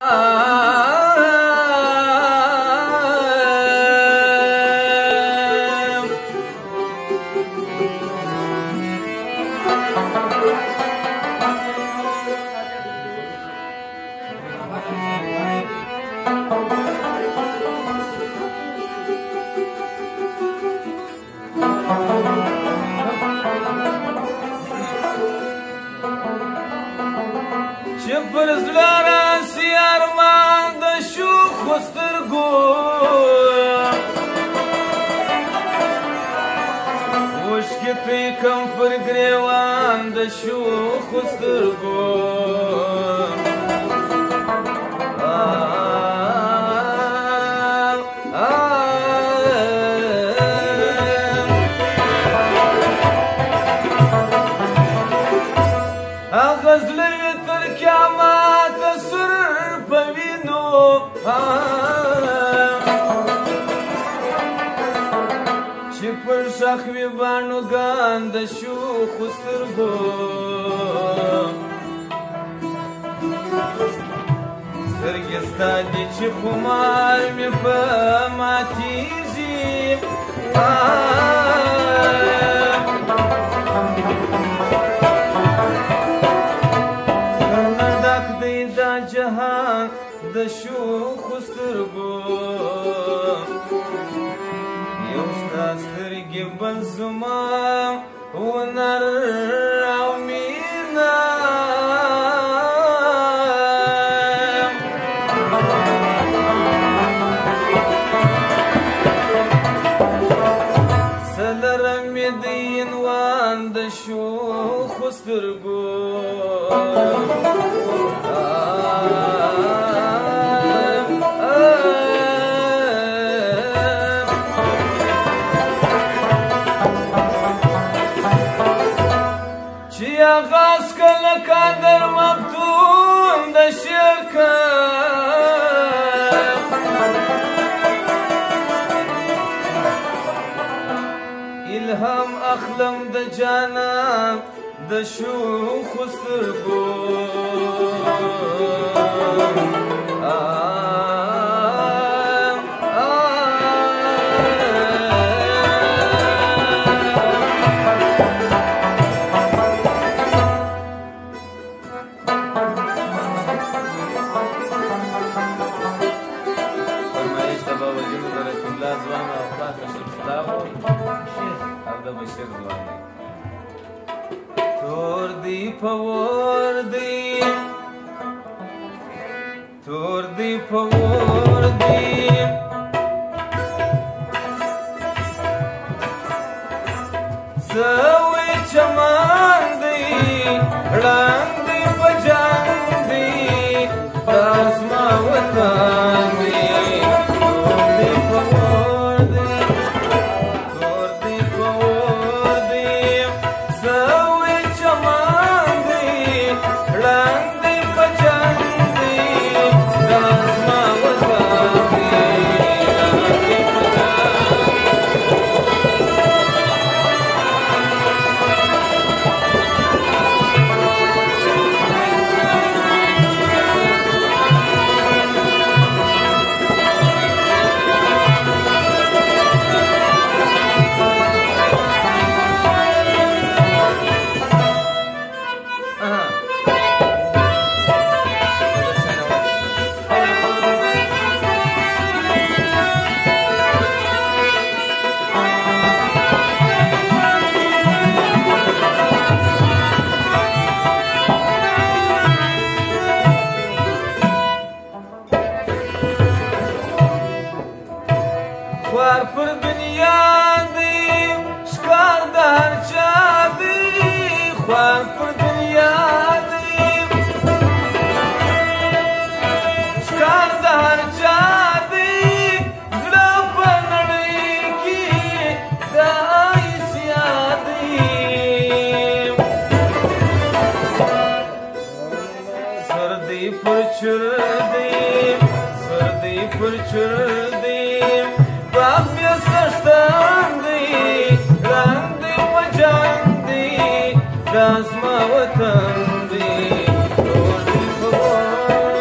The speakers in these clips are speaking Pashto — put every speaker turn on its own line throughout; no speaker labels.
چې پر زړه راسي ارمان د شوخو سترګو اوښکې توی کړم پر ګریوان د شوخو سترګو هغه زړه یې تر قیامته سور په وینو چې پر ښخ وي باڼوګان د شوخو سترګو سترګې ستا دي چې خمار مې په ماتېږي جهان د شوخو سترګو یو ستا سترګې بل زما هنر او مینه څه لرم مې د عنوان د شوخو سترګو چې آغاز کله قادر مفتون د شعر الهام اخلم د جانان د شوخو سترګو تور دی پور دی تور دی پور دی زوی چمان دی رنگ دی بجان دی دازما وطن دی تور دی پور دی تور دی پور دی زوی چمان دی رنگ دی بجان دی دازما وطن دی خوار پر دنیا دی ښکار د هر چا دی خوار پر دنیا دی ښکار د هر چا دی زړه په نړۍ کې د ایسیا دی سر دی پر چور دی سر دی پر چور دی باغ مې سشتن دی رنگ دی پجان دی دا زما وطن دی تور دی پور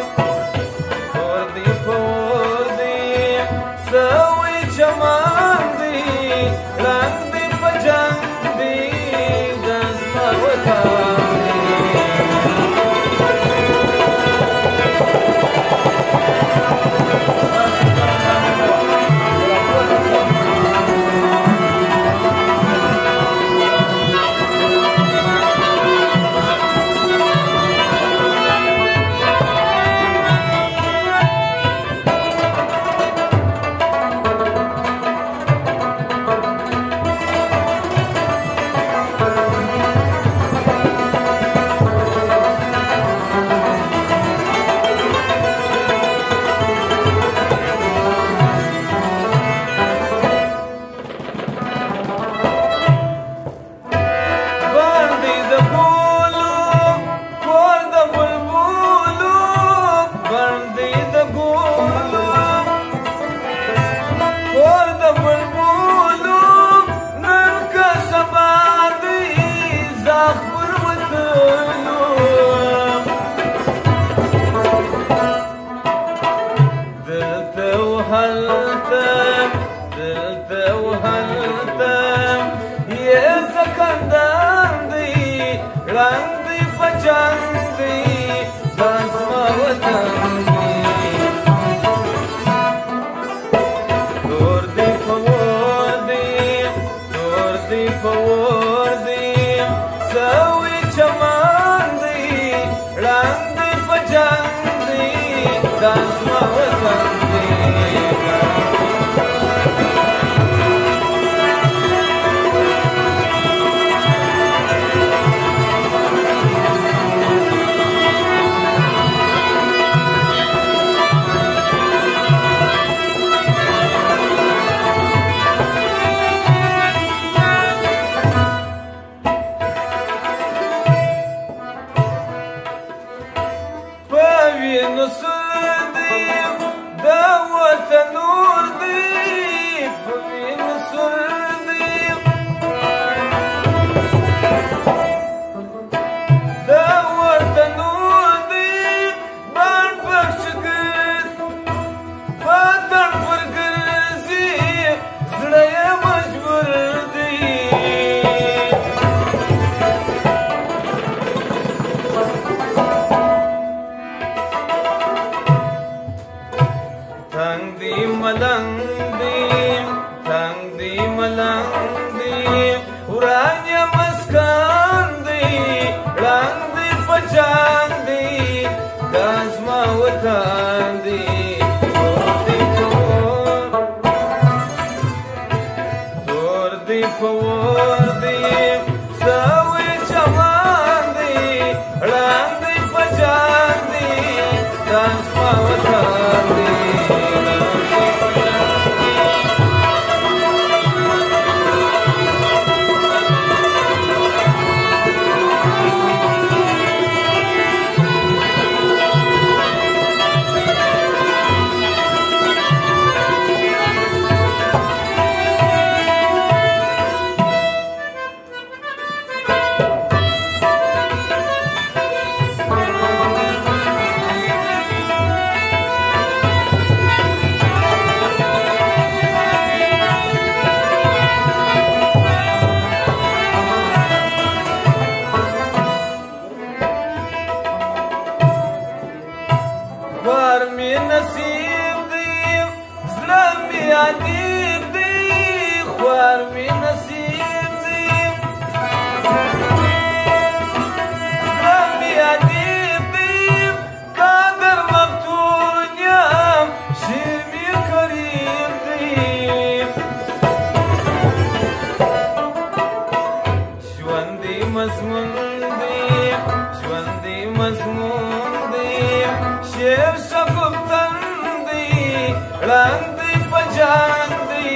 Rang di pajang di,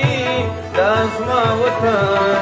das ma watan